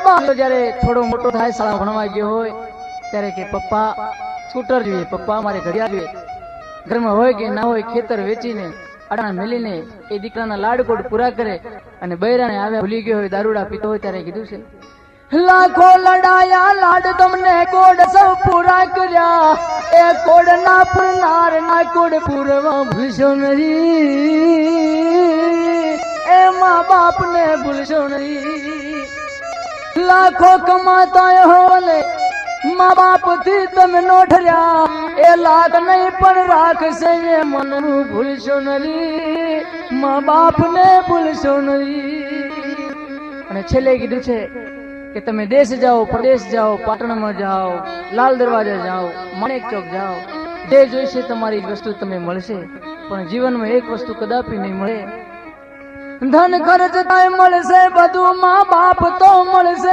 जયારે થોડો મોટો થાય શાળા ભણવા ગયો હોય ત્યારે કે પપ્પા સ્કૂટર જોઈએ, પપ્પા મારે ઘડિયાળ જોઈએ. ઘરમાં હોય કે ના હોય ખેતર વેચીને આડાણા મેલીને એ દીકરાના લાડકોડ પૂરા કરે અને બૈરાને આવે ભૂલી ગયો હોય, દારૂડા પીતો હોય ત્યારે કીધું છે, લાખો લડાયા લાડ તમને કોડ સૌ પૂરા કર્યા, એ કોડ ના પૂરનાર ના કોડ પૂરવા ભૂલશો નહીં, એ મા બાપ ને ભૂલશો નહીં. લાખો કમાતા હોને મા બાપ થી તમે નો ઠર્યા, એ લાખ નહીં પણ રાખશે એ મનનું ભૂલશો નહીં, મા બાપ ને ભૂલશો નહીં. અને છેલ્લે કીધું છે કે તમે દેશ જાઓ, પ્રદેશ જાઓ, પાટણમાં જાઓ, લાલ દરવાજા જાઓ, માણેક ચોક જાઓ, જે જોઈશે તમારી વસ્તુ તમે મળશે, પણ જીવનમાં એક વસ્તુ કદાપી નહીં મળે. ધન ખર્ચ થાય મળશે બધું, મા બાપ તો મળશે